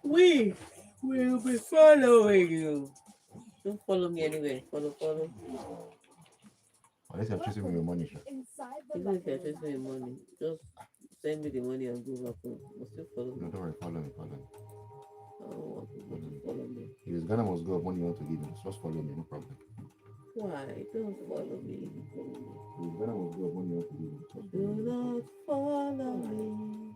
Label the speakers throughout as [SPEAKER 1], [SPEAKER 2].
[SPEAKER 1] We will be following you. Don't follow me anywhere. Follow.
[SPEAKER 2] Unless you're chasing me with money, sure.
[SPEAKER 1] Even if you're chasing me money, just send me the money and go back home. But still follow
[SPEAKER 2] No,
[SPEAKER 1] me.
[SPEAKER 2] don't worry, follow me.
[SPEAKER 1] I don't want people
[SPEAKER 2] Follow
[SPEAKER 1] to
[SPEAKER 2] me.
[SPEAKER 1] follow me.
[SPEAKER 2] If it's Ghana must go, money you want to give me, just follow me, no problem.
[SPEAKER 1] Why? Don't follow me. Follow me.
[SPEAKER 2] If it's Ghana must go, money you want to give me, just
[SPEAKER 1] Do
[SPEAKER 2] follow me, no
[SPEAKER 1] not
[SPEAKER 2] problem.
[SPEAKER 1] follow me.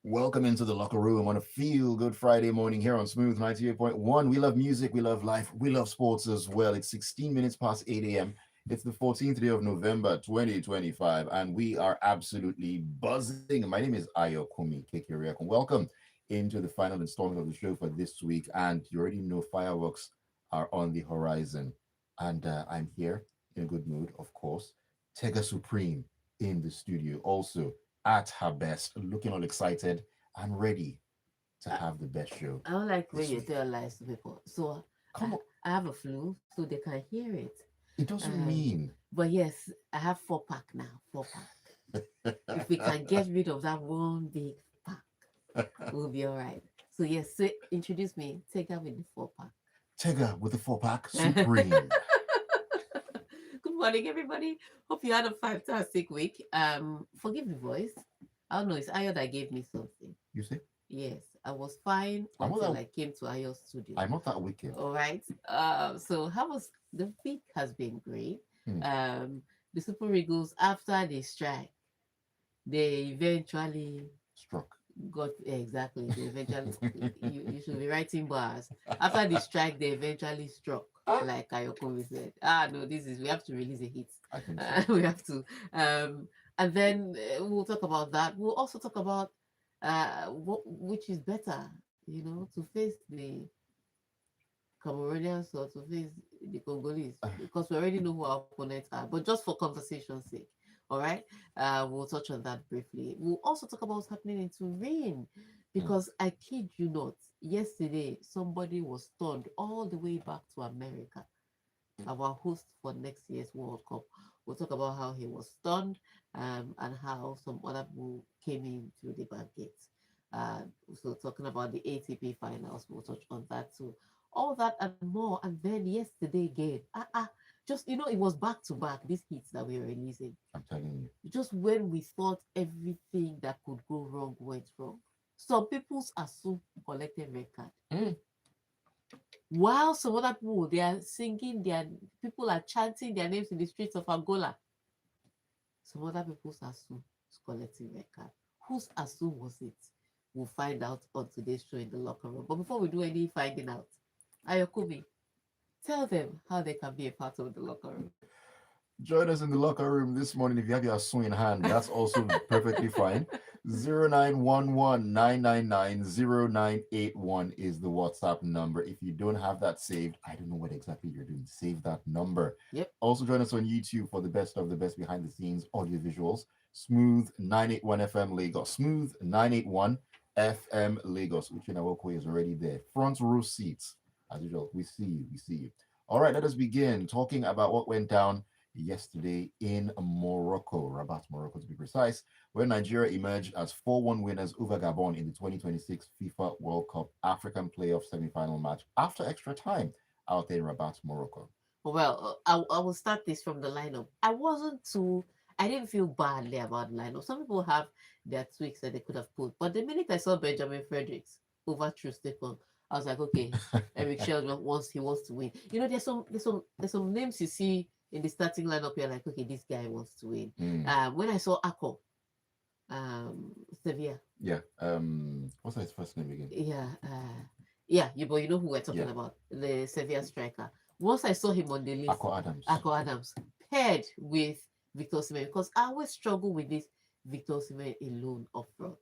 [SPEAKER 2] Welcome into the locker room on a feel good Friday morning here on Smooth 98.1. We love music, we love life, we love sports as well. It's 16 minutes past 8 a.m. It's the 14th day of November 2025, and we are absolutely buzzing. My name is Ayokunmi Kekiriak, and welcome into the final installment of the show for this week. And you already know fireworks are on the horizon. And I'm here in a good mood, of course. Tega Supreme in the studio, also at her best, looking all excited and ready to
[SPEAKER 1] I,
[SPEAKER 2] have the best show
[SPEAKER 1] I don't like when
[SPEAKER 2] this
[SPEAKER 1] you
[SPEAKER 2] week.
[SPEAKER 1] tell lies to people. So
[SPEAKER 2] Come on,
[SPEAKER 1] I have a flu, so they can hear it.
[SPEAKER 2] it doesn't
[SPEAKER 1] Um,
[SPEAKER 2] mean.
[SPEAKER 1] but yes, I have 4 pack now. 4 pack. If we can get rid of that one big pack, we'll be all right. So yes, so introduce me. Take out with the 4 pack.
[SPEAKER 2] Tega with the 4 pack, Supreme.
[SPEAKER 1] Good morning, everybody. Hope you had a fantastic week. Forgive the voice. I don't know. It's Ayo that gave me something.
[SPEAKER 2] You see,
[SPEAKER 1] Yes, I was fine
[SPEAKER 2] I'm not
[SPEAKER 1] until
[SPEAKER 2] that.
[SPEAKER 1] I came to Ayo's studio.
[SPEAKER 2] I'm not that wicked.
[SPEAKER 1] All right. So how was the week? Has been great.
[SPEAKER 2] Hmm,
[SPEAKER 1] Um, the Super Eagles after the strike, they eventually
[SPEAKER 2] struck.
[SPEAKER 1] got exactly. They eventually you should be writing bars. After the strike, they eventually struck. Like Ayokunmi said, no, this is we have to release a hit.
[SPEAKER 2] I think so.
[SPEAKER 1] We have to. And then we'll talk about that. We'll also talk about which is better, to face the Cameroonians or to face the Congolese, because we already know who our opponents are. But just for conversation's sake, all right, we'll touch on that briefly. We'll also talk about what's happening in Turin,
[SPEAKER 2] Hmm.
[SPEAKER 1] because I kid you not, yesterday somebody was stunned all the way back to America, our host for next year's World Cup. We'll talk about how he was stunned, and how some other people came in through the back gates. Uh, so talking about the ATP finals, we'll touch on that too. All that and more. And then yesterday again, just it was back to back. These hits that we were releasing,
[SPEAKER 2] I'm telling you.
[SPEAKER 1] just when we thought everything that could go wrong went wrong. Some people's assume collected red card.
[SPEAKER 2] Hmm.
[SPEAKER 1] While some other people, they are singing their people are chanting their names in the streets of Angola. Some other people's Asu is collecting red card. Whose Asu was it? We'll find out on today's show in the locker room. But before we do any finding out, Ayokubi, tell them how they can be a part of the locker room.
[SPEAKER 2] Join us in the locker room this morning. If you have your swing in hand, that's also perfectly fine. 0911 is the WhatsApp number. If you don't have that saved, I don't know what exactly you're doing. Save that number.
[SPEAKER 1] Yep.
[SPEAKER 2] Also, join us on YouTube for the best of the best behind the scenes audio visuals. Smooth 981 FM Lagos. Smooth 981 FM Lagos. Uchina Wokwe is already there. Front row seats. As usual, we see you. We see you. All right, let us begin talking about what went down yesterday in Morocco, Rabat, Morocco to be precise, where Nigeria emerged as 4-1 winners over Gabon in the 2026 FIFA World Cup African playoff semi-final match after extra time out there in Rabat, Morocco.
[SPEAKER 1] Well, I will start this from the lineup. I didn't feel badly about the lineup. Some people have their tweaks that they could have put. But the minute I saw Benjamin Fredericks over True, I was like, okay, Eric Sheldon wants to win. There's some names you see in the starting lineup. You're like, okay, this guy wants to win.
[SPEAKER 2] Mm,
[SPEAKER 1] When I saw Akko, Sevilla,
[SPEAKER 2] yeah. What's his first name again?
[SPEAKER 1] yeah, yeah, but you know who we're talking
[SPEAKER 2] Yeah.
[SPEAKER 1] about, the Sevilla striker. Once I saw him on the list,
[SPEAKER 2] Akko Adams.
[SPEAKER 1] Akko Adams, paired with Victor Osimhen, because I always struggle with this Victor Osimhen alone up front,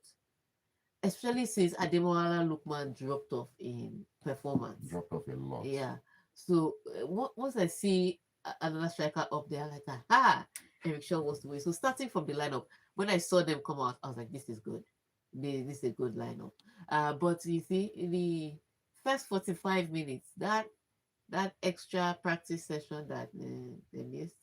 [SPEAKER 1] especially since Ademola Lookman dropped off in performance.
[SPEAKER 2] Dropped off a lot.
[SPEAKER 1] Yeah. So once I see another striker up there, like, aha, Eric Shaw wants to win. So starting from the lineup, when I saw them come out, I was like, this is good. This is a good lineup. But you see, in the first 45 minutes, that extra practice session that they missed,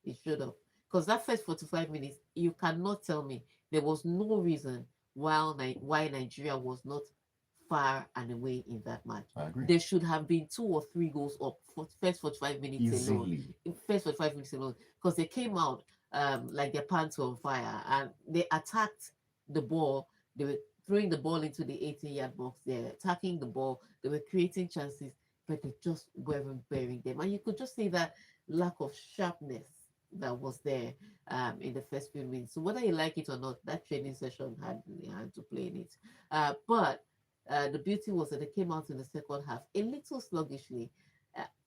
[SPEAKER 1] it showed up. Because that first 45 minutes, you cannot tell me there was no reason why Nigeria was not far and away in that match.
[SPEAKER 2] I agree.
[SPEAKER 1] There should have been 2 or 3 goals up for first 45 minutes alone.
[SPEAKER 2] Easily.
[SPEAKER 1] In first 45 minutes alone, because they came out like their pants were on fire and they attacked the ball. They were throwing the ball into the 18-yard box. They're attacking the ball. They were creating chances, but they just weren't bearing them. And you could just see that lack of sharpness that was there in the first few minutes. So whether you like it or not, that training session had to play in it. But the beauty was that they came out in the second half a little sluggishly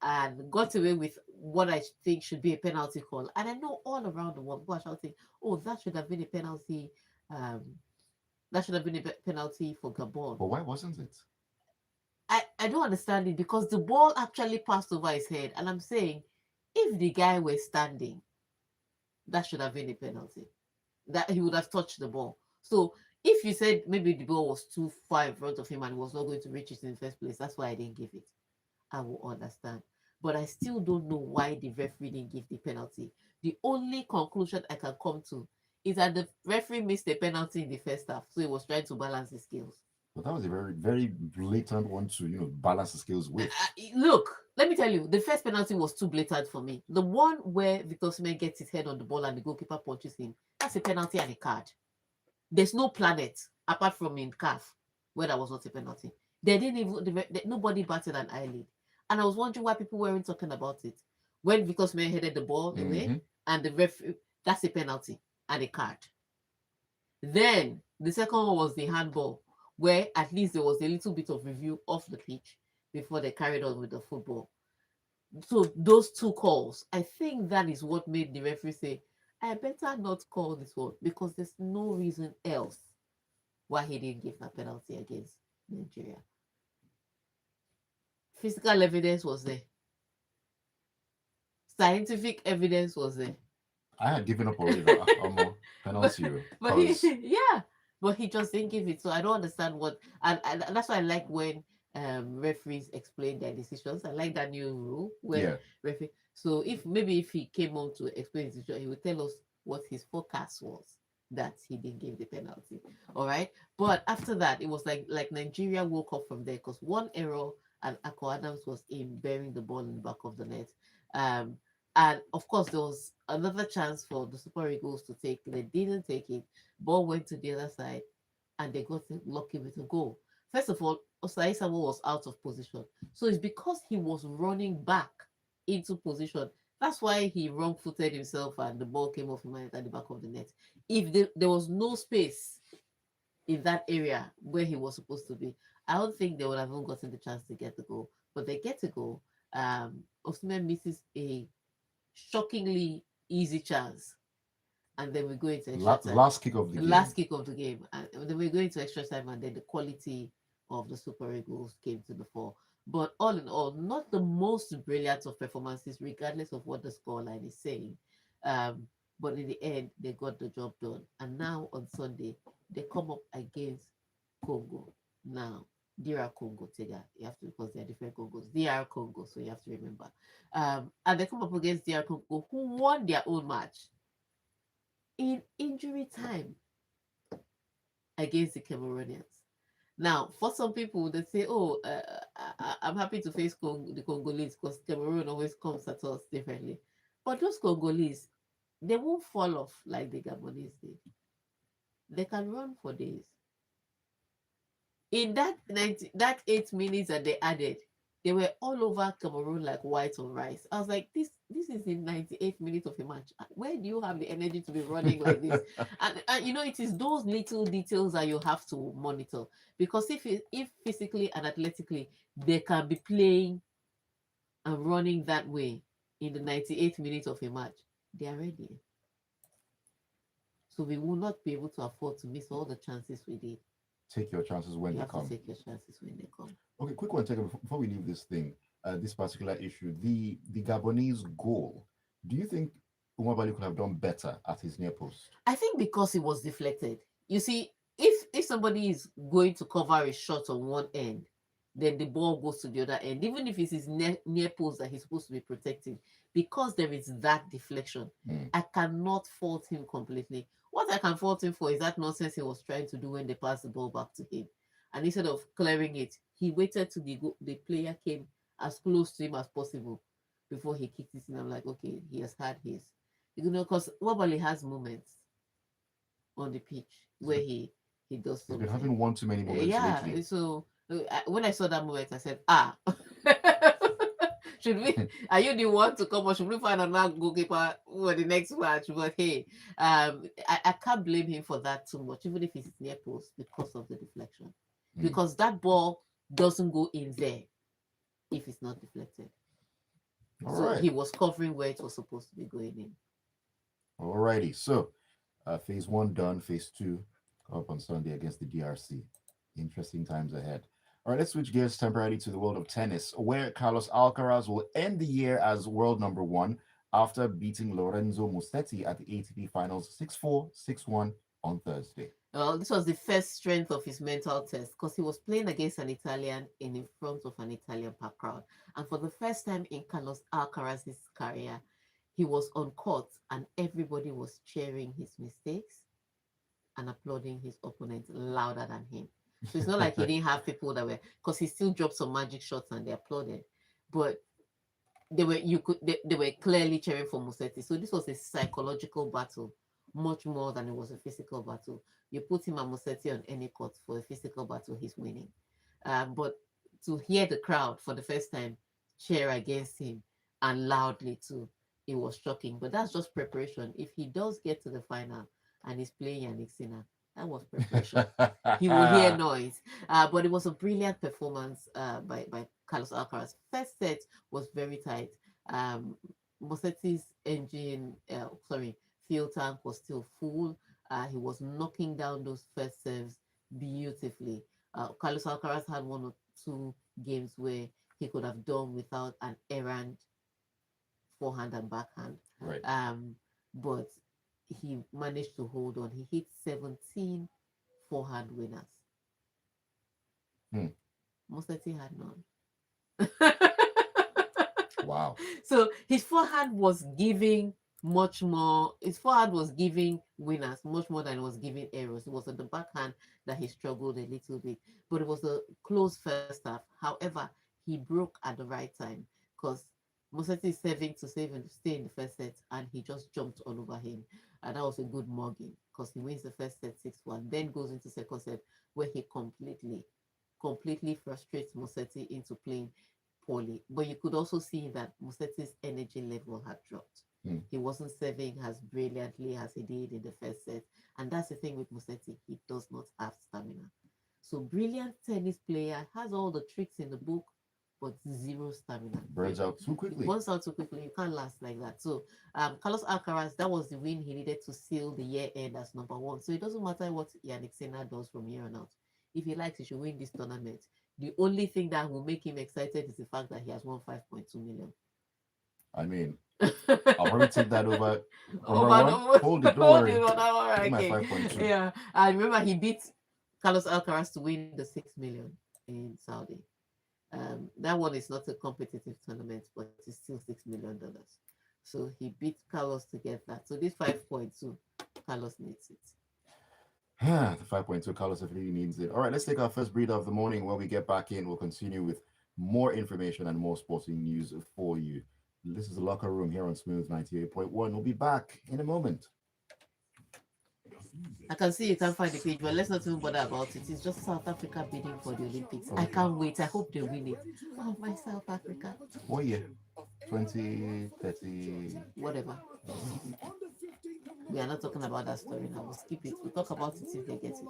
[SPEAKER 1] and got away with what I think should be a penalty call. And I know all around the world people are shouting, "Oh, that should have been a penalty. Um, that should have been a penalty for Gabon."
[SPEAKER 2] But why wasn't it?
[SPEAKER 1] I don't understand it because the ball actually passed over his head, and I'm saying, if the guy were standing, that should have been a penalty. That he would have touched the ball. So if you said maybe the ball was too far in front of him and he was not going to reach it in the first place, that's why I didn't give it. I will understand. But I still don't know why the referee didn't give the penalty. The only conclusion I can come to is that the referee missed a penalty in the first half, so he was trying to balance his skills.
[SPEAKER 2] But that was a very, very blatant one to, balance the skills with.
[SPEAKER 1] Look, let me tell you, the first penalty was too blatant for me. The one where Victor Osimhen gets his head on the ball and the goalkeeper punches him, that's a penalty and a card. There's no planet apart from in CAF where that was not a penalty. They didn't even nobody batted an eyelid, and I was wondering why people weren't talking about it when Victor Osimhen headed the ball away and the referee. That's a penalty and a card. Then the second one was the handball, where at least there was a little bit of review off the pitch before they carried on with the football. So those two calls, I think that is what made the referee say, I better not call this one because there's no reason else why he didn't give that penalty against Nigeria. Physical evidence was there. Scientific evidence was there.
[SPEAKER 2] I had given up already. Penalty.
[SPEAKER 1] But yeah, but he just didn't give it. So I don't understand what, and that's why I like when referees explain their decisions. I like that new rule where referee. So if he came on to explain his decision, he would tell us what his forecast was that he didn't give the penalty. All right, but after that, it was like Nigeria woke up from there because one error and Akko Adams was in bearing the ball in the back of the net. Um, and of course, there was another chance for the Super Eagles to take. They didn't take it. Ball went to the other side, and they got lucky with a goal. First of all, Osai Samuel was out of position. So it's because he was running back into position. That's why he wrong-footed himself and the ball came off him at the back of the net. If there was no space in that area where he was supposed to be, I don't think they would have even gotten the chance to get the goal. But they get a goal. Osimhen misses a shockingly easy chance. And then we go into extra time.
[SPEAKER 2] Last kick of the game.
[SPEAKER 1] Last kick of the game. And then we go into extra time, and then the quality of the Super Eagles came to the fore. But all in all, not the most brilliant of performances, regardless of what the scoreline is saying. But in the end, they got the job done. And now on Sunday, they come up against Congo. Now, DR Congo, Tega, you have to, because they're different Congos. DR Congo, so you have to remember. And they come up against DR Congo, who won their own match in injury time against the Cameroonians. Now, for some people, they say, "Oh, I'm happy to face the Congolese because Cameroon always comes at us differently." But those Congolese, they won't fall off like the Gabonese did. They can run for days. In that 8 minutes that they added, they were all over Cameroon like white on rice. I was like, this is in 98 minutes of a match. Where do you have the energy to be running like this? and it is those little details that you have to monitor, because if physically and athletically they can be playing and running that way in the 98 minutes of a match, they are ready. So we will not be able to afford to miss all the chances we did.
[SPEAKER 2] Take your chances when
[SPEAKER 1] You
[SPEAKER 2] they
[SPEAKER 1] have to
[SPEAKER 2] come.
[SPEAKER 1] take your chances when they come.
[SPEAKER 2] Okay, quick one, Tega, before we leave this thing, this particular issue, the Gabonese goal. Do you think Umabali could have done better at his near post?
[SPEAKER 1] I think because it was deflected. You see, if somebody is going to cover a shot on one end, then the ball goes to the other end, even if it's his near post that he's supposed to be protecting, because there is that deflection. I cannot fault him completely. What I can fault him for is that nonsense he was trying to do when they passed the ball back to him. And instead of clearing it, he waited till the player came as close to him as possible before he kicked it in. I'm like, okay, he has had his. Because Wabali has moments on the pitch where he does
[SPEAKER 2] He's been
[SPEAKER 1] something.
[SPEAKER 2] having one too many moments
[SPEAKER 1] Yeah,
[SPEAKER 2] lately.
[SPEAKER 1] so when I saw that moment, I said, should we? Are you the one to come, or should we find another goalkeeper for the next match? But hey, I can't blame him for that too much, even if it's near post, because of the deflection. Because that ball doesn't go in there if it's not deflected.
[SPEAKER 2] All
[SPEAKER 1] So
[SPEAKER 2] right.
[SPEAKER 1] he was covering where it was supposed to be going in.
[SPEAKER 2] Alrighty. So, phase one done. Phase two up on Sunday against the DRC. Interesting times ahead. All right, let's switch gears temporarily to the world of tennis, where Carlos Alcaraz will end the year as world number one after beating Lorenzo Musetti at the ATP Finals 6-4, 6-1 on Thursday.
[SPEAKER 1] Well, this was the first strength of his mental test because he was playing against an Italian in front of an Italian packed crowd. And for the first time in Carlos Alcaraz's career, he was on court and everybody was cheering his mistakes and applauding his opponent louder than him. So it's not like he didn't have people that were, because he still dropped some magic shots and they applauded. But they were clearly cheering for Musetti. So this was a psychological battle, much more than it was a physical battle. You put him and Musetti on any court for a physical battle, he's winning. But to hear the crowd for the first time cheer against him and loudly too, it was shocking. But that's just preparation. If he does get to the final and he's playing Yannick Sinner, that was preparation. He will hear noise. But it was a brilliant performance by Carlos Alcaraz. First set was very tight. Musetti's fuel tank was still full. He was knocking down those first serves beautifully. Carlos Alcaraz had one or two games where he could have done without an errant forehand and backhand.
[SPEAKER 2] Right.
[SPEAKER 1] But he managed to hold on. He hit 17 forehand winners. Musetti had none.
[SPEAKER 2] Wow.
[SPEAKER 1] So his forehand was giving much more. His forehand was giving winners much more than it was giving errors. It was on the backhand that he struggled a little bit, but it was a close first half. However, he broke at the right time because Musetti is serving to save and stay in the first set, and he just jumped all over him, and that was a good mugging because he wins the first set 6-1, then goes into second set where he completely frustrates Musetti into playing poorly. But you could also see that Musetti's energy level had dropped. He wasn't serving as brilliantly as he did in the first set. And that's the thing with Musetti. He does not have stamina. So brilliant tennis player, has all the tricks in the book, but zero stamina.
[SPEAKER 2] Burns out too quickly.
[SPEAKER 1] Burns out too quickly. You can't last like that. So Carlos Alcaraz, that was the win he needed to seal the year end as number one. So it doesn't matter what Yannick Sinner does from here on out. If he likes, he should win this tournament. The only thing that will make him excited is the fact that he has won 5.2 million.
[SPEAKER 2] I mean, I'll probably take that over. Hold the door.
[SPEAKER 1] Hold it on, all right,
[SPEAKER 2] my
[SPEAKER 1] okay.
[SPEAKER 2] 5.2.
[SPEAKER 1] Yeah, I remember he beat Carlos Alcaraz to win the 6 million in Saudi. That one is not a competitive tournament, but it's still $6 million. So he beat Carlos to get that. So this 5.2, Carlos needs it.
[SPEAKER 2] The 5.2, Carlos really needs it. All right, let's take our first breather of the morning. When we get back in, we'll continue with more information and more sporting news for you. This is the Locker Room here on Smooth 98.1. We'll be back in a moment.
[SPEAKER 1] I can see you can't find the page, but let's not even bother about it. It's just South Africa bidding for the Olympics. Okay. I can't wait. I hope they win it. Oh, my South Africa.
[SPEAKER 2] What year? 2030.
[SPEAKER 1] Whatever. We are not talking about that story now. We'll skip it. We'll talk about it if they get it.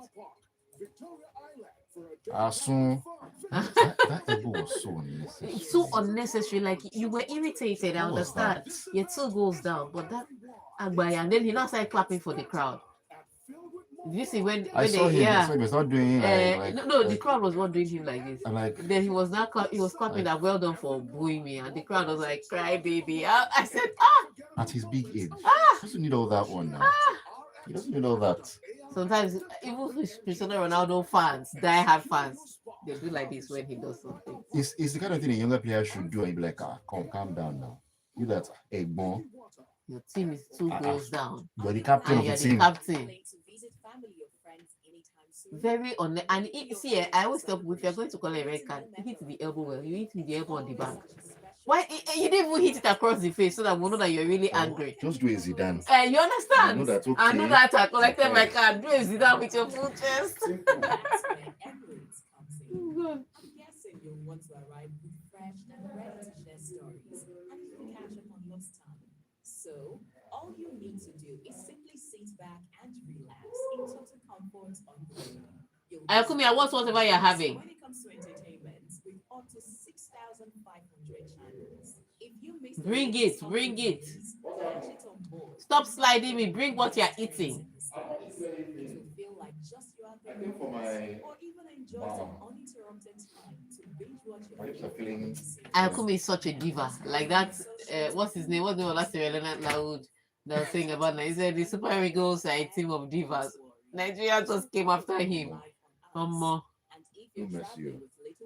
[SPEAKER 2] Soon. That ego was so unnecessary.
[SPEAKER 1] It's so unnecessary. Like, you were irritated. I understand. Your 2 goes down, but that Agbaya, and then he now started clapping for the crowd. Did you see when
[SPEAKER 2] I saw him?
[SPEAKER 1] Yeah,
[SPEAKER 2] he was not doing
[SPEAKER 1] the crowd was not doing him like this. Then he was not he was clapping that well done for booing me, and the crowd was like, cry baby. I said,
[SPEAKER 2] at his big age, he doesn't need all that one now. He doesn't need all that.
[SPEAKER 1] Sometimes even Cristiano Ronaldo fans, die-hard fans, They do like this when he does something.
[SPEAKER 2] It's the kind of thing a younger player should do, and you be like, come, calm down now. You that a bon.
[SPEAKER 1] Your team is 2 goals down,
[SPEAKER 2] You're the captain
[SPEAKER 1] and
[SPEAKER 2] of the
[SPEAKER 1] you're the
[SPEAKER 2] team.
[SPEAKER 1] captain. Very on and see, I always tell people if you're going to call a red card, hit the elbow well. You hit with the elbow on the back. Why you didn't even hit it across the face so that we know that you're really angry?
[SPEAKER 2] Just do a Zidane.
[SPEAKER 1] You understand?
[SPEAKER 2] I know that. Okay.
[SPEAKER 1] I know that I collected my card. Do a Zidane with your full chest.
[SPEAKER 3] I'm guessing you'll want to arrive refreshed and ready to share stories and even catch up on lost time. So, all you need to do is simply sit back and relax in total comfort on the road.
[SPEAKER 1] Ayokunmi, I want whatever you're having.
[SPEAKER 3] When it comes to entertainment, with up to 6,500 channels, if you miss
[SPEAKER 1] Bring it, bring it.
[SPEAKER 3] catch it on board.
[SPEAKER 1] Stop sliding me. Bring what you're eating.
[SPEAKER 3] It will feel like just you are there, or even enjoy some uninterrupted time to binge watch your favorite series.
[SPEAKER 1] Ayokunmi is such a diva. Like that, what's his name? What's the name of that Sierra Leone Loud that was saying about Nigeria? He said the Super Eagles are a team of divas. Nigeria just came after him.
[SPEAKER 2] No mercy.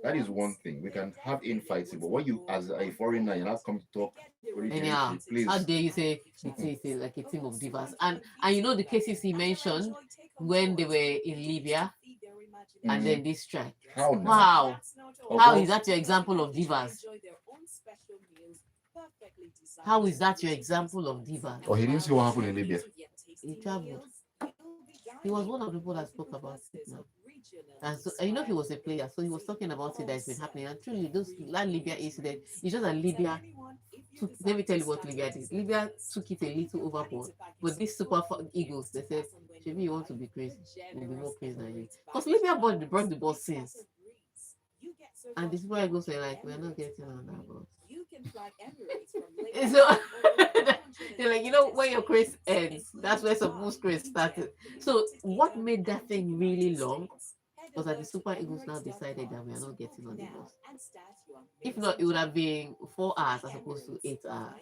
[SPEAKER 2] That is one thing. We can have infights, but when you, as a foreigner, you're not come to talk.
[SPEAKER 1] Anyhow,
[SPEAKER 2] Please.
[SPEAKER 1] how dare you say it's like a team of divas? And you know the cases he mentioned when they were in Libya and then this strike.
[SPEAKER 2] How now?
[SPEAKER 1] Wow.
[SPEAKER 2] Oh,
[SPEAKER 1] How
[SPEAKER 2] well,
[SPEAKER 1] is that your example of divas? How is that your example of divas?
[SPEAKER 2] Oh, he didn't see what happened in Libya.
[SPEAKER 1] He traveled. He was one of the people that spoke about it now. And so, you know, he was a player, so he was talking about it that has been happening. And truly, that Libya incident, it's just that Libya took, let me tell you what Libya did. Libya took it a little overboard. But these Eagles, they said, Maybe you want to be crazy, we'll be more crazy than you. Because Libya brought the bus since. And the Super Eagles were like, we're not getting on that bus. So they're like, when your craze ends, that's where some most craze started. So what made that thing really long was that the Super Eagles now decided that we are not getting on the bus. If not, it would have been 4 hours as opposed to 8 hours.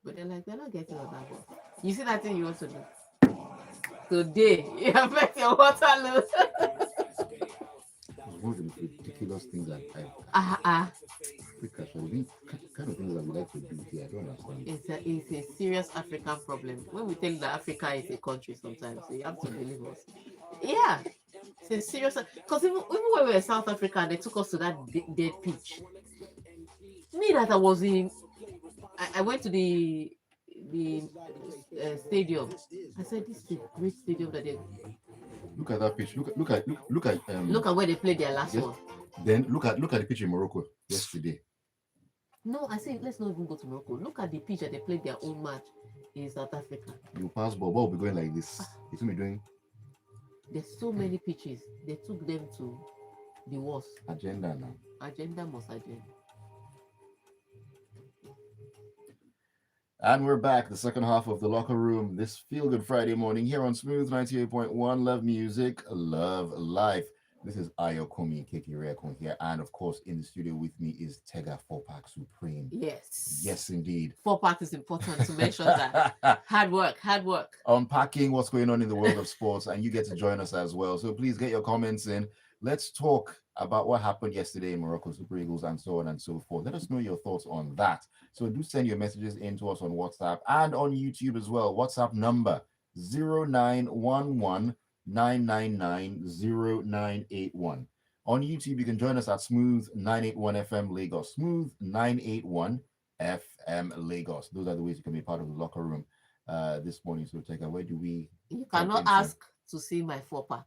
[SPEAKER 1] But they're like, we're not getting on that bus. You see that thing you want to do? Today, you affect your water load.
[SPEAKER 2] One of the ridiculous things that Africa, so we kind of things that we like to do here. I don't understand.
[SPEAKER 1] It's a serious African problem. When we tell you that Africa is a country sometimes, so you have to believe us. Yeah, it's a serious, because even when we were in South Africa, they took us to that dead pitch. Me that I was in, I went to the stadium. I said, this is a great stadium that they
[SPEAKER 2] Look at that pitch. Look
[SPEAKER 1] at where they played their last one.
[SPEAKER 2] Then look at the pitch in Morocco yesterday.
[SPEAKER 1] No, I said let's not even go to Morocco. Look at the pitch that they played their own match in South Africa.
[SPEAKER 2] You pass ball will be going like this. It's gonna be doing.
[SPEAKER 1] There's so many pitches. They took them to the worst.
[SPEAKER 2] Agenda now.
[SPEAKER 1] Agenda must agenda.
[SPEAKER 2] And we're back, the second half of the locker room this Feel Good Friday morning here on Smooth 98.1. Love music, love life. This is Ayokunmi Kekireakon here. And of course, in the studio with me is Tega 4-Pack Supreme.
[SPEAKER 1] Yes.
[SPEAKER 2] Yes, indeed.
[SPEAKER 1] 4-Pack is important to mention that. Hard work.
[SPEAKER 2] Unpacking what's going on in the world of sports, and you get to join us as well. So please get your comments in. Let's talk about what happened yesterday in Morocco, Super Eagles, and so on and so forth. Let us know your thoughts on that. So do send your messages in to us on WhatsApp and on YouTube as well. WhatsApp number 0911 999 0981. On YouTube, you can join us at Smooth 981 FM Lagos. Smooth 981 FM Lagos. Those are the ways you can be part of the locker room this morning. So, Tega, where do we?
[SPEAKER 1] You cannot ask to see my 4-pack.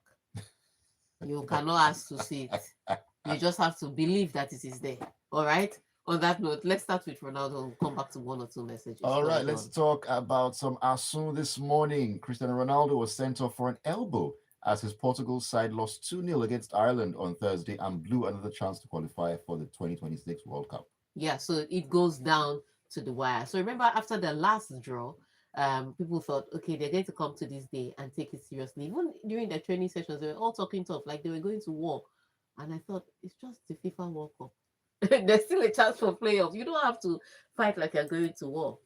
[SPEAKER 1] You cannot ask to see it. You just have to believe that it is there. All right? On that note, let's start with Ronaldo and come back to one or two messages.
[SPEAKER 2] All right, let's talk about some Asun this morning. Cristiano Ronaldo was sent off for an elbow as his Portugal side lost 2-0 against Ireland on Thursday and blew another chance to qualify for the 2026 World Cup.
[SPEAKER 1] Yeah, so it goes down to the wire. So remember, after the last draw, people thought, okay, they're going to come to this day and take it seriously. Even during their training sessions, they were all talking tough, like they were going to war. And I thought, it's just the FIFA World Cup. There's still a chance for playoffs. You don't have to fight like you're going to war.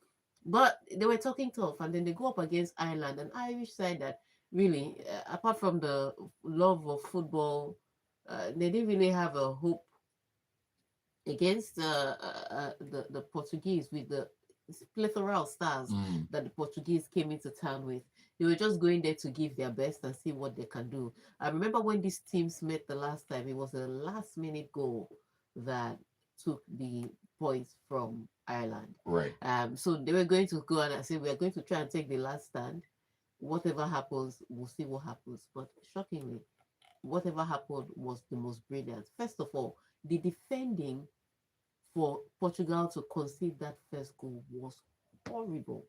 [SPEAKER 1] But they were talking tough, and then they go up against Ireland, an Irish side that really, apart from the love of football, They didn't really have a hope against the Portuguese with the plethora of stars
[SPEAKER 2] Mm,
[SPEAKER 1] that the Portuguese came into town with. They were just going there to give their best and see what they can do. I remember when these teams met the last time, it was a last minute goal that took the points from Ireland.
[SPEAKER 2] right.
[SPEAKER 1] So they were going to go and say, we are going to try and take the last stand. Whatever happens, we'll see what happens. But shockingly, whatever happened was the most brilliant. First of all, the defending for Portugal to concede that first goal was horrible.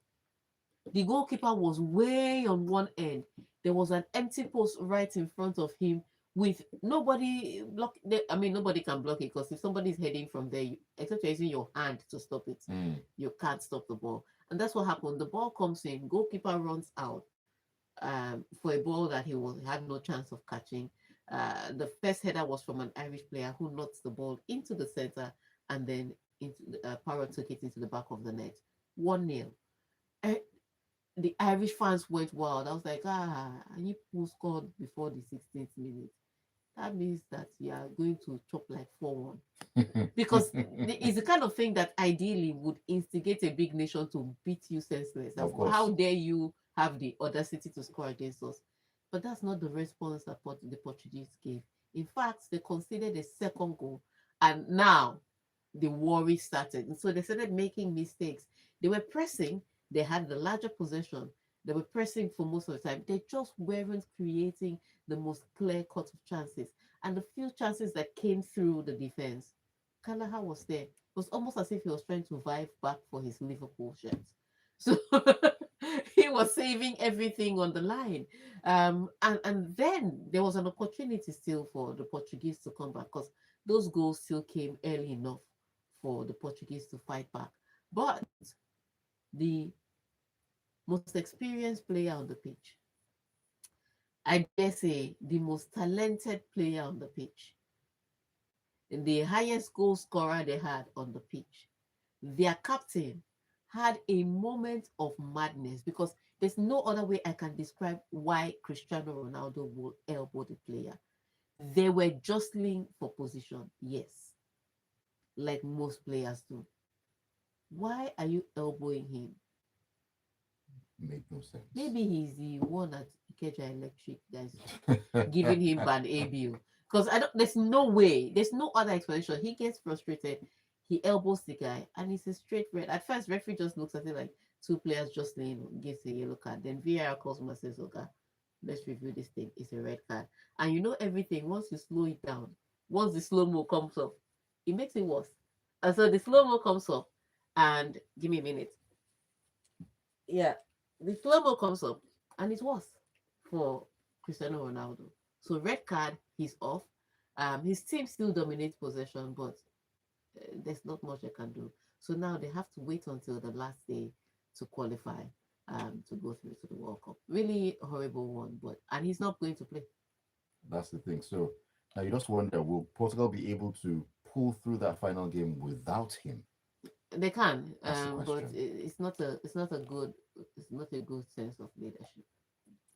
[SPEAKER 1] The goalkeeper was way on one end. There was an empty post right in front of him with nobody block. I mean, nobody can block it because if somebody's heading from there, except you're using your hand to stop it,
[SPEAKER 2] Mm,
[SPEAKER 1] you can't stop the ball. And that's what happened. The ball comes in, goalkeeper runs out for a ball that he was had no chance of catching. The first header was from an Irish player who knocks the ball into the center and then into Power took it into the back of the net. 1-0. The Irish fans went wild. I was like, and you who scored before the 16th minute. That means that you are going to chop like 4-1. Because it's the kind of thing that ideally would instigate a big nation to beat you senseless.
[SPEAKER 2] of
[SPEAKER 1] How
[SPEAKER 2] course.
[SPEAKER 1] dare you have the audacity to score against us? But that's not the response that the Portuguese gave. In fact, they conceded a second goal, and now the worry started. And so they started making mistakes. They were pressing, they had the larger possession, they were pressing for most of the time. They just weren't creating the most clear cut of chances. And the few chances that came through the defense, Kalaha was there. It was almost as if he was trying to vibe back for his Liverpool shirt. So he was saving everything on the line. And then there was an opportunity still for the Portuguese to come back because those goals still came early enough for the Portuguese to fight back. But the most experienced player on the pitch, I dare say the most talented player on the pitch, the highest goal scorer they had on the pitch, their captain had a moment of madness because there's no other way I can describe why Cristiano Ronaldo will elbow the player. They were jostling for position, yes, like most players do. Why are you elbowing him?
[SPEAKER 2] Made no sense.
[SPEAKER 1] Maybe he's the one at Ikeja Electric that's giving him bad ABU. Because I don't there's no way, there's no other explanation. He gets frustrated, he elbows the guy, and it's a straight red. At first, referee just looks at it like two players just laying, gives a yellow card. Then VAR calls him and says, okay, let's review this thing. It's a red card. And you know everything, once you slow it down, once the slow-mo comes up, it makes it worse. And so the slow-mo comes up, and give me a minute. Yeah, the slow-mo comes up, and it's worse for Cristiano Ronaldo. So red card, he's off. His team still dominates possession, but there's not much they can do. So now they have to wait until the last day to qualify to go through to the World Cup. Really horrible one, but and he's not going to play.
[SPEAKER 2] That's the thing. So now you just wonder, will Portugal be able to pull through that final game without him?
[SPEAKER 1] They can,
[SPEAKER 2] That's the
[SPEAKER 1] but
[SPEAKER 2] question.
[SPEAKER 1] it's not a good sense of leadership.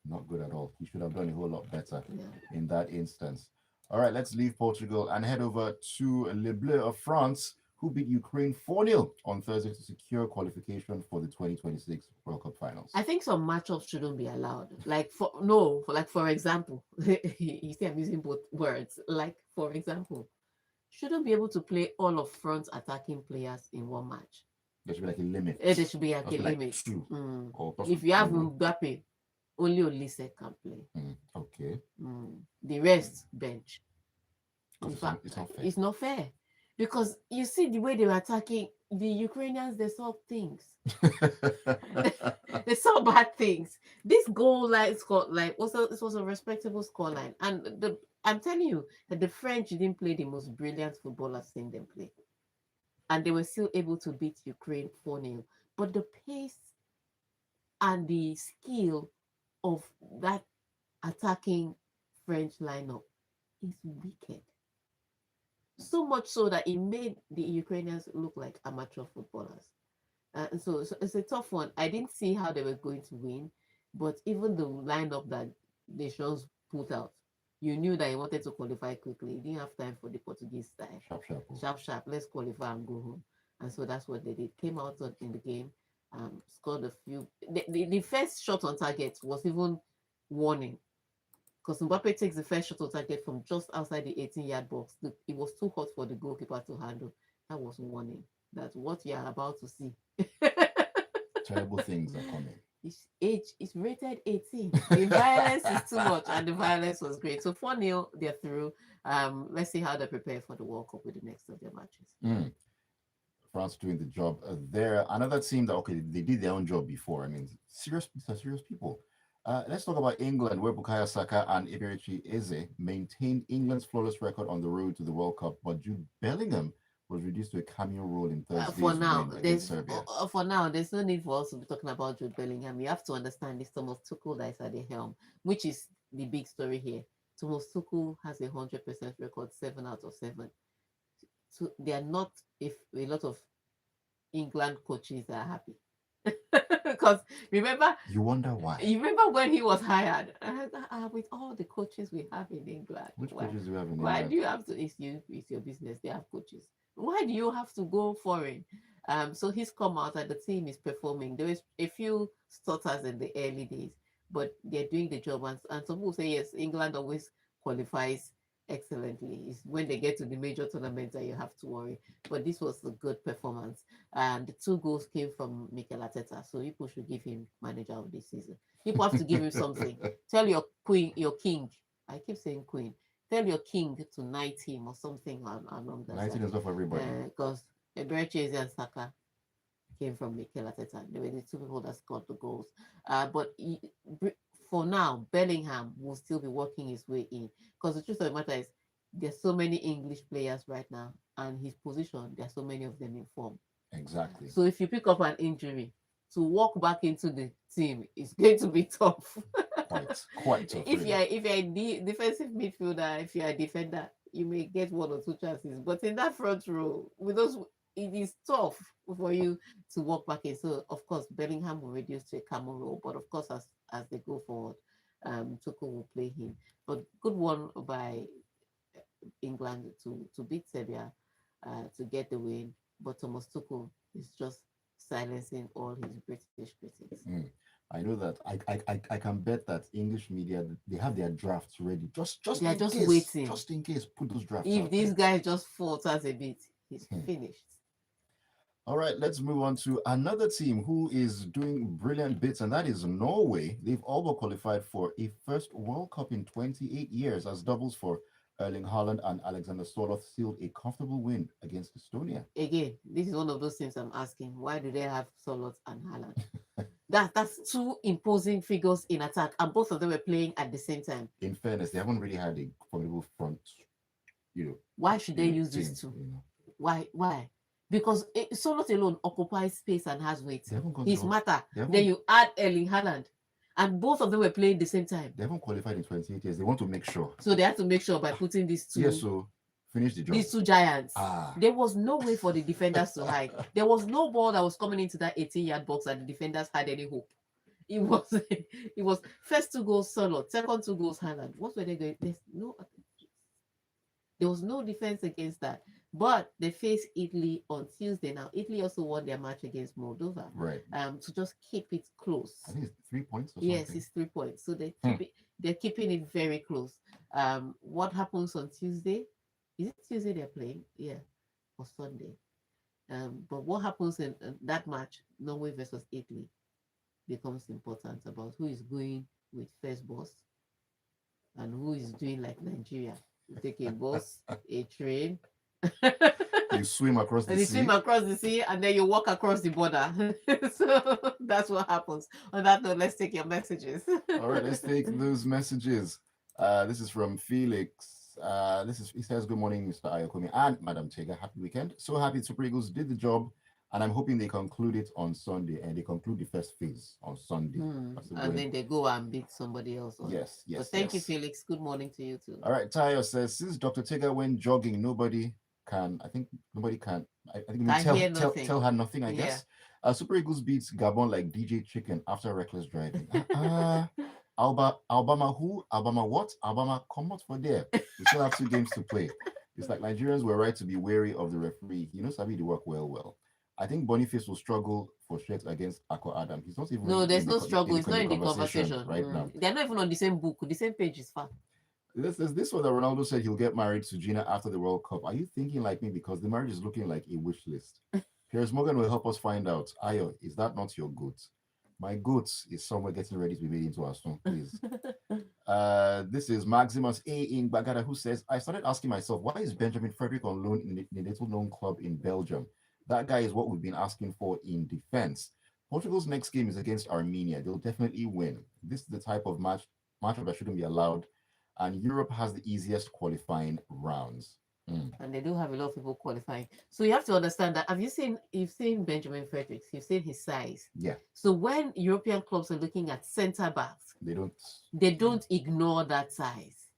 [SPEAKER 2] Not good at all. He should have done a whole lot better
[SPEAKER 1] Yeah.
[SPEAKER 2] in that instance. All right, let's leave Portugal and head over to Le Bleu of France, who beat Ukraine 4-0 on Thursday to secure qualification for the 2026 World Cup finals.
[SPEAKER 1] I think some matchups shouldn't be allowed. Like for no, for like for example, you see, I'm using both words. Like for example, shouldn't be able to play all of front attacking players in one match.
[SPEAKER 2] There should be like a limit.
[SPEAKER 1] There should be like
[SPEAKER 2] Must
[SPEAKER 1] a
[SPEAKER 2] be like
[SPEAKER 1] limit.
[SPEAKER 2] two or
[SPEAKER 1] If you have
[SPEAKER 2] possibly.
[SPEAKER 1] Mbappe, only Olise can play.
[SPEAKER 2] Okay.
[SPEAKER 1] The rest bench. In
[SPEAKER 2] Because
[SPEAKER 1] fact,
[SPEAKER 2] it's not fair.
[SPEAKER 1] it's not fair because you see the way they were attacking the Ukrainians. They saw things. They saw bad things. This goal line score like it was a respectable score line, and I'm telling you that the French didn't play the most brilliant football I've seen them play, and they were still able to beat Ukraine 4-0. But the pace and the skill of that attacking French lineup is wicked. So much so that it made the Ukrainians look like amateur footballers. And so it's a tough one. I didn't see how they were going to win, but even the lineup that Nations put out, You knew that you wanted to qualify quickly. You didn't have time for the Portuguese style.
[SPEAKER 2] Sharp, sharp. Oh.
[SPEAKER 1] Sharp, sharp. Let's qualify and go home. And so that's what they did. Came out in the game, scored a few. The first shot on target was even warning because Mbappe takes the first shot on target from just outside the 18-yard box. It was too hot for the goalkeeper to handle. That was warning that what you are about to see.
[SPEAKER 2] Terrible things are coming.
[SPEAKER 1] His age is rated 18. The violence is too much, and the violence was great. So 4-0, they're through. Let's see how they prepare for the World Cup with the next of their matches.
[SPEAKER 2] France doing the job there. Another team that they did their own job before. I mean, serious people. Let's talk about England, where Bukayo Saka and Eberechi Eze maintained England's flawless record on the road to the World Cup, but Jude Bellingham was reduced to a cameo role in Thursday's win against Serbia.
[SPEAKER 1] For now, there's no need for us to be talking about Jude Bellingham. You have to understand it's Thomas Tuchel that is at the helm, which is the big story here. Thomas Tuchel has a 100% record, 7 out of 7. So they are not if a lot of England coaches are happy. Because remember,
[SPEAKER 2] you wonder why.
[SPEAKER 1] You remember when he was hired? With all the coaches we have in England,
[SPEAKER 2] which coaches do you have in
[SPEAKER 1] why
[SPEAKER 2] England?
[SPEAKER 1] do you have to? It's your business. They have coaches. Why do you have to go foreign? So he's come out and the team is performing. There is a few stutters in the early days, but they're doing the job. And some people say yes, England always qualifies excellently. It's when they get to the major tournaments that you have to worry. But this was a good performance, and the 2 goals came from Mikel Arteta. So people should give him manager of this season. People have to give him something. Tell your king. I keep saying queen. Tell your king to knight him or something along that.
[SPEAKER 2] Knighting is not for everybody.
[SPEAKER 1] Because Eberechi and Saka came from Mikel Arteta. They were the 2 people that scored the goals. But for now, Bellingham will still be working his way in. Because the truth of the matter is, there's so many English players right now, and his position, there's so many of them in form.
[SPEAKER 2] Exactly.
[SPEAKER 1] So if you pick up an injury, to walk back into the team is going to be tough.
[SPEAKER 2] Quite tough.
[SPEAKER 1] If you're a defensive midfielder, if you're a defender, you may get 1 or 2 chances. But in that front row, with those, it is tough for you to walk back in. So of course, Bellingham will reduce to a camel role. But of course, as they go forward, Tuchel will play him. But good one by England to beat Serbia, to get the win. But Thomas Tuchel is just silencing all his British critics.
[SPEAKER 2] I know that I can bet that English media, they have their drafts ready. Just
[SPEAKER 1] they are
[SPEAKER 2] in
[SPEAKER 1] just
[SPEAKER 2] case,
[SPEAKER 1] waiting.
[SPEAKER 2] Just in case, put those drafts.
[SPEAKER 1] If this guy just falters a bit, he's finished.
[SPEAKER 2] All right, let's move on to another team who is doing brilliant bits, and that is Norway. They've all but qualified for a first World Cup in 28 years as doubles for Erling Haaland and Alexander Soloth sealed a comfortable win against Estonia.
[SPEAKER 1] Again, this is one of those things I'm asking. Why do they have Soloth and Haaland? That's 2 imposing figures in attack, and both of them were playing at the same time.
[SPEAKER 2] In fairness, they haven't really had a formidable front.
[SPEAKER 1] Why should they use these 2? Why? Because Soloth alone occupies space and has weight. His matter. Then you add Erling Haaland, and both of them were playing the same time.
[SPEAKER 2] They haven't qualified in 28 years. They want to make sure.
[SPEAKER 1] So they had to make sure by putting these 2.
[SPEAKER 2] Yes, so finish the job.
[SPEAKER 1] These 2 giants. There was no way for the defenders to hide. There was no ball that was coming into that 18-yard box that the defenders had any hope. It was first 2 goals Soloth, second 2 goals Haaland. What were they going? There was no defense against that. But they face Italy on Tuesday. Now, Italy also won their match against Moldova.
[SPEAKER 2] Right.
[SPEAKER 1] To just keep it close.
[SPEAKER 2] I think it's 3 points or something.
[SPEAKER 1] Yes, it's 3 points. So they're keeping it very close. What happens on Tuesday? Is it Tuesday they're playing? Yeah. Or Sunday. But what happens in that match, Norway versus Italy, becomes important about who is going with first bus and who is doing like Nigeria. You take a bus, a train.
[SPEAKER 2] You swim across the sea.
[SPEAKER 1] You swim across the sea and then you walk across the border. So that's what happens. On that note, let's take your messages.
[SPEAKER 2] All right, let's take those messages. This is from Felix. He says, good morning, Mr. Ayokunmi and Madam Tega. Happy weekend. So happy Super Eagles did the job, and I'm hoping they conclude it on Sunday, and they conclude the first phase on Sunday.
[SPEAKER 1] And then they go and beat somebody else.
[SPEAKER 2] Yes.
[SPEAKER 1] So thank you, Felix. Good morning to you too.
[SPEAKER 2] All right, Tayo says, since Dr. Tega went jogging, nobody can. I think we tell her nothing, I guess. Super Eagles beats Gabon like DJ Chicken after reckless driving. Alabama who? Alabama what? Alabama come out for there. We still have 2 games to play. It's like Nigerians were right to be wary of the referee. He knows Sabi the work well. I think Boniface will struggle for strength against Akko Adam. He's not
[SPEAKER 1] No,
[SPEAKER 2] even
[SPEAKER 1] there's no
[SPEAKER 2] in
[SPEAKER 1] struggle. It's not
[SPEAKER 2] the
[SPEAKER 1] in the
[SPEAKER 2] conversation
[SPEAKER 1] conversation.
[SPEAKER 2] right now.
[SPEAKER 1] They're not even on the same book. The same page is far.
[SPEAKER 2] There's this one that Ronaldo said he'll get married to Gina after the World Cup. Are you thinking like me? Because the marriage is looking like a wish list. Piers Morgan will help us find out. Ayo, is that not your goat? My goat is somewhere getting ready to be made into a song, please. This is Maximus A in Bagada who says, I started asking myself, why is Benjamin Frederick on loan in a little known club in Belgium? That guy is what we've been asking for in defense. Portugal's next game is against Armenia. They'll definitely win. This is the type of matchup that shouldn't be allowed. And Europe has the easiest qualifying rounds.
[SPEAKER 1] And they do have a lot of people qualifying. So you have to understand that. You've seen Benjamin Fredericks, you've seen his size.
[SPEAKER 2] Yeah.
[SPEAKER 1] So when European clubs are looking at centre backs, they don't ignore that size.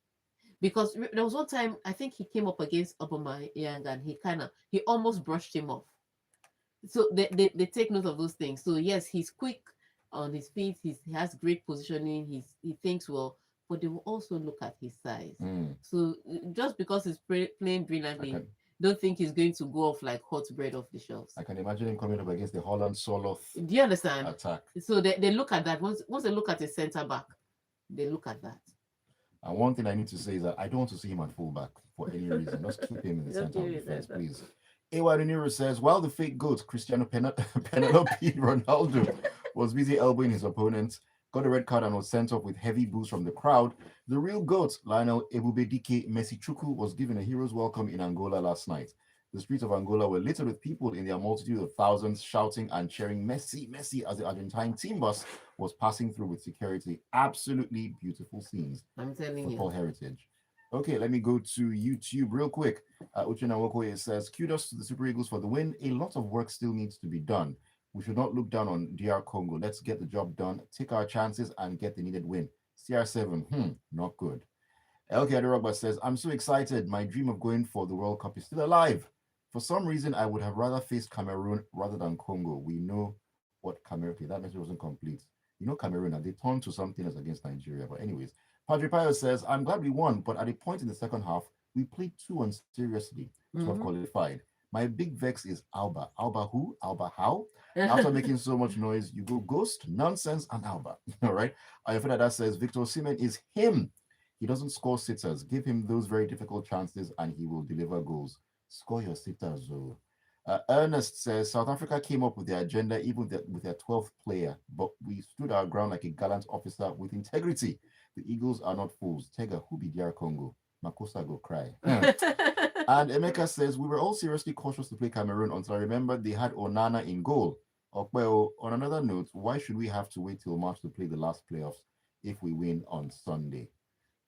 [SPEAKER 1] Because there was one time I think he came up against Aubameyang and he almost brushed him off. So they take note of those things. So yes, he's quick on his feet, he has great positioning, he thinks well, but they will also look at his size. So just because he's playing brilliantly, don't think he's going to go off like hot bread off the shelves.
[SPEAKER 2] I can imagine him coming up against the Holland Soloth.
[SPEAKER 1] Do you understand?
[SPEAKER 2] Attack.
[SPEAKER 1] So they look at that. Once they look at a centre back, they look at that.
[SPEAKER 2] And one thing I need to say is that I don't want to see him at fullback for any reason. Just keep him in the center of defense, please. A.Y. Nero says, while the fake goat, Cristiano Penelope Ronaldo, was busy elbowing his opponent, got a red card and was sent off with heavy boos from the crowd, the real goat, Lionel Ebubedike Mesichuku, was given a hero's welcome in Angola last night. The streets of Angola were littered with people in their multitude of thousands shouting and cheering Messi, Messi as the Argentine team bus was passing through with security. Absolutely beautiful scenes.
[SPEAKER 1] I'm telling
[SPEAKER 2] Football
[SPEAKER 1] you.
[SPEAKER 2] heritage. Okay, let me go to YouTube real quick. Uchenna Wokoye says, kudos to the Super Eagles for the win. A lot of work still needs to be done. We should not look down on DR Congo. Let's get the job done, take our chances, and get the needed win. CR7, not good. LK Adirogba says, I'm so excited. My dream of going for the World Cup is still alive. For some reason, I would have rather faced Cameroon rather than Congo. We know what Cameroon, okay, that message wasn't complete. You know Cameroon, and they turned to something else against Nigeria. But anyways, Padre Pio says, I'm glad we won, but at a point in the second half, we played too unseriously to have qualified. My big vex is Alba. Alba who? Alba how? After making so much noise, you go ghost, nonsense, and Alba. All right. Ayofeda says, Victor Osimhen is him. He doesn't score sitters. Give him those very difficult chances and he will deliver goals. Score your sitters, though. Ernest says, South Africa came up with their agenda even with their 12th player, but we stood our ground like a gallant officer with integrity. The Eagles are not fools. Tega, who be DR Congo? Makosa go cry. And Emeka says, we were all seriously cautious to play Cameroon until I remembered they had Onana in goal. Well, on another note, why should we have to wait till March to play the last playoffs if we win on Sunday?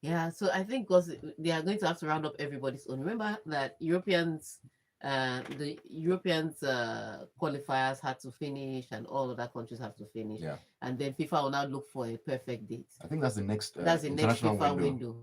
[SPEAKER 1] Yeah, so I think because they are going to have to round up everybody's own. Remember that the Europeans qualifiers had to finish, and all other countries have to finish.
[SPEAKER 2] Yeah.
[SPEAKER 1] And then FIFA will now look for a perfect date.
[SPEAKER 2] I think that's the next
[SPEAKER 1] FIFA window.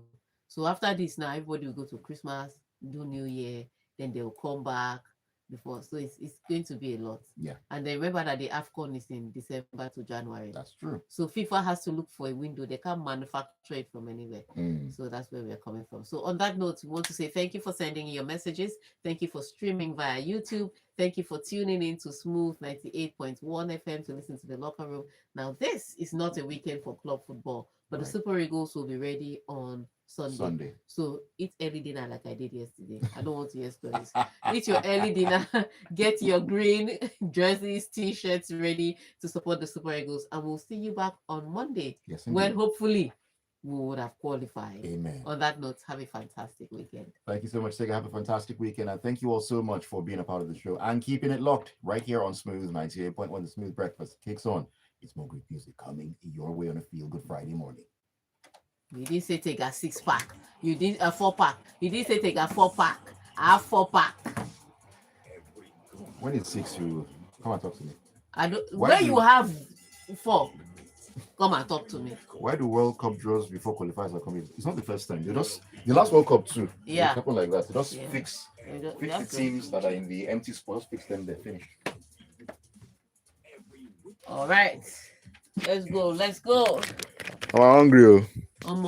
[SPEAKER 1] So after this, now everybody will go to Christmas, do New Year, then they will come back before. So it's going to be a lot.
[SPEAKER 2] Yeah.
[SPEAKER 1] And then remember that the AFCON is in December to January.
[SPEAKER 2] That's true.
[SPEAKER 1] So FIFA has to look for a window. They can't manufacture it from anywhere. So that's where we're coming from. So on that note, we want to say thank you for sending in your messages. Thank you for streaming via YouTube. Thank you for tuning in to Smooth 98.1 FM to listen to the locker room. Now, this is not a weekend for club football, but the Super Eagles will be ready on Sunday. So eat early dinner like I did yesterday. I don't want to hear stories. Eat your early dinner, get your green jerseys, t-shirts ready to support the Super Eagles, and we'll see you back on Monday when hopefully we would have qualified.
[SPEAKER 2] Amen.
[SPEAKER 1] On that note, have a fantastic weekend.
[SPEAKER 2] Thank you so much, Tega. Have a fantastic weekend, and thank you all so much for being a part of the show and keeping it locked right here on Smooth 98.1. The Smooth Breakfast kicks on. It's more great music coming your way on a Feel Good Friday morning.
[SPEAKER 1] You didn't say take a 6-pack. You did a 4-pack. You didn't say take a 4-pack. I have 4-pack.
[SPEAKER 2] When it's 6, you come and talk to me.
[SPEAKER 1] I don't. You have 4, come and talk to me.
[SPEAKER 2] Why do World Cup draws before qualifiers are coming? It's not the first time. The last World Cup too.
[SPEAKER 1] Yeah.
[SPEAKER 2] It happened like that. They just fix the teams that are in the empty spots. Fix them. They're finished.
[SPEAKER 1] All right. Let's go.
[SPEAKER 2] I'm hungry. Oh.
[SPEAKER 1] I'm